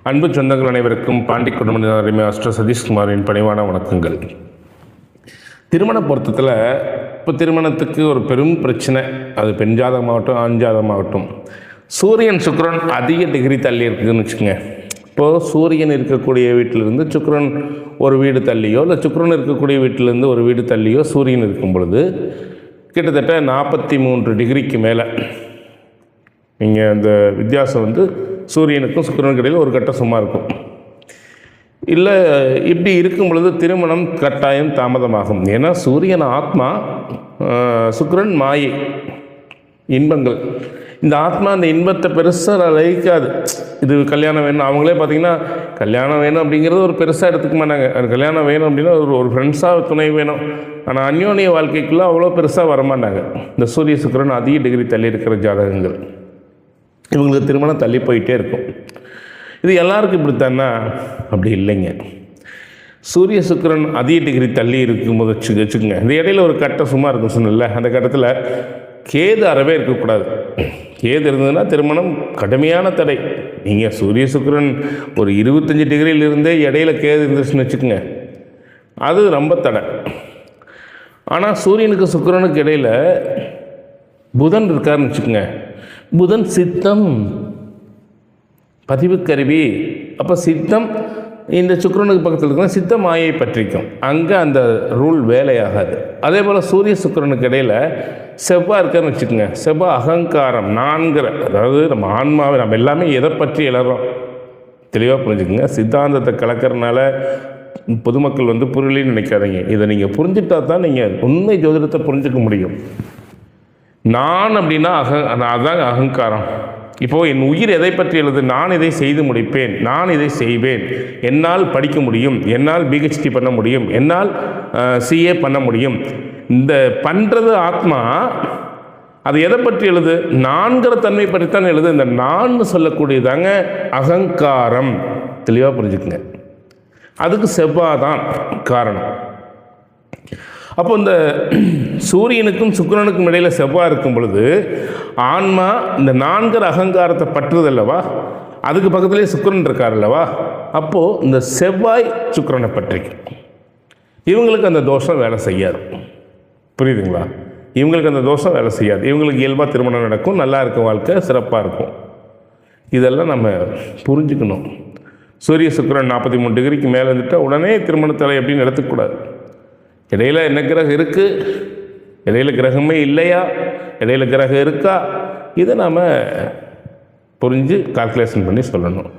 அன்பு சொந்தங்கள் அனைவருக்கும் பாண்டி குடும்ப அஸ்ட்ரோ சதீஷ்குமாரின் பணிவான வணக்கங்கள். திருமண பொருத்தத்தில் இப்போ திருமணத்துக்கு ஒரு பெரும் பிரச்சனை, அது பெண் ஜாதகமாகட்டும் ஆண் ஜாதகமாகட்டும், சூரியன் சுக்கிரன் அதிக டிகிரி தள்ளி இருக்குதுன்னு வச்சுக்கோங்க. இப்போது சூரியன் இருக்கக்கூடிய வீட்டிலிருந்து சுக்கிரன் ஒரு வீடு தள்ளியோ, இல்லை சுக்கிரன் இருக்கக்கூடிய வீட்டிலேருந்து ஒரு வீடு தள்ளியோ சூரியன் இருக்கும் பொழுது கிட்டத்தட்ட 43 டிகிரிக்கு மேலே நீங்கள் அந்த வித்தியாசம் சூரியனுக்கும் சுக்கிரனுக்கு இடையில் ஒரு கட்டம் சும்மா இருக்கும். இல்லை இப்படி இருக்கும் பொழுது திருமணம் கட்டாயம் தாமதமாகும். ஏன்னா சூரியன் ஆத்மா, சுக்கிரன் மாயை, இன்பங்கள். இந்த ஆத்மா அந்த இன்பத்தை பெருசாக லயிக்காது. இது கல்யாணம் வேணும், அவங்களே பார்த்திங்கன்னா கல்யாணம் வேணும் அப்படிங்கிறது ஒரு பெருசாக எடுத்துக்க மாட்டாங்க. கல்யாணம் வேணும் அப்படின்னா ஒரு ஃப்ரெண்ட்ஸாக துணை வேணும். ஆனால் அந்யோன்ய வாழ்க்கைக்குள்ளே அவ்வளோ பெருசாக வரமாட்டாங்க. இந்த சூரிய சுக்கிரன் அதிக டிகிரி தள்ளி இருக்கிற ஜாதகங்கள், இவங்களுக்கு திருமணம் தள்ளி போயிட்டே இருக்கும். இது எல்லாருக்கும் இப்படித்தானா? அப்படி இல்லைங்க. சூரிய சுக்கிரன் அதிக டிகிரி தள்ளி இருக்கும்போது வச்சுக்கோங்க, இந்த இடையில ஒரு கட்டம் சும்மா இருக்கும் சொன்னல, அந்த கட்டத்தில் கேது அறவே இருக்கக்கூடாது. கேது இருந்ததுன்னா திருமணம் கடுமையான தடை. நீங்கள் சூரிய சுக்கிரன் ஒரு 25 டிகிரியிலிருந்தே இடையில கேது இருந்துச்சுன்னு வச்சுக்கோங்க, அது ரொம்ப தடை. ஆனால் சூரியனுக்கு சுக்கிரனுக்கு இடையில் புதன் இருக்காருன்னு வச்சுக்கோங்க, புதன் சித்தம், பதிவு கருவி. அப்போ சித்தம் இந்த சுக்கிரனுக்கு பக்கத்தில் இருக்கிற சித்த மாயை பற்றிக்கும், அங்கே அந்த ரூல் வேலையாகாது. அதே போல் சூரிய சுக்கிரனுக்கு இடையில் செவ்வாய் இருக்காருன்னு வச்சுக்கோங்க, செவ்வாய் அகங்காரம், நான்கிற, அதாவது நம்ம ஆன்மாவை நம்ம எல்லாமே எதை பற்றி எழுறோம் தெளிவாக புரிஞ்சுக்குங்க. சித்தாந்தத்தை கலக்கிறதுனால பொதுமக்கள் புரியலன்னு நினைக்காதீங்க. இதை நீங்கள் புரிஞ்சுட்டா தான் நீங்கள் உண்மை ஜோதிடத்தை புரிஞ்சுக்க முடியும். நான் அப்படின்னா அதான் அகங்காரம். இப்போது என் உயிர் எதை பற்றி எழுது? நான் இதை செய்து முடிப்பேன், நான் இதை செய்வேன், என்னால் படிக்க முடியும், என்னால் பிஹெச்டி பண்ண முடியும், என்னால் சிஏ பண்ண முடியும். இந்த பண்ணுறது ஆத்மா. அது எதை பற்றி எழுது? நான்கிற தன்மை பற்றித்தான் எழுது. இந்த நான் சொல்லக்கூடியதாங்க அகங்காரம். தெளிவாக புரிஞ்சுக்குங்க. அதுக்கு செவ்வாய் தான் காரணம். அப்போ இந்த சூரியனுக்கும் சுக்கிரனுக்கும் இடையில் செவ்வாய் இருக்கும் பொழுது ஆன்மா இந்த நான்கிற அகங்காரத்தை பற்றுறது அல்லவா, அதுக்கு பக்கத்துலேயே சுக்கிரன் இருக்கார் அல்லவா. அப்போது இந்த செவ்வாய் சுக்கிரனை பற்றிக்கும். இவங்களுக்கு அந்த தோஷம் வேலை செய்யாது. புரியுதுங்களா? இவங்களுக்கு அந்த தோஷம் வேலை செய்யாது. இவங்களுக்கு இயல்பாக திருமணம் நடக்கும், நல்லா இருக்கும், வாழ்க்கை சிறப்பாக இருக்கும். இதெல்லாம் நம்ம புரிஞ்சுக்கணும். சூரிய சுக்கிரன் 43 டிகிரிக்கு மேலே இருந்துட்டால் உடனே திருமணத்தலை எப்படின்னு எடுத்துக்கூடாது. இடையில என்ன கிரகம் இருக்குது, இடையில கிரகமே இல்லையா, இடையில கிரகம் இருக்கா, இதை நாம் புரிஞ்சு கால்குலேஷன் பண்ணி சொல்லணும்.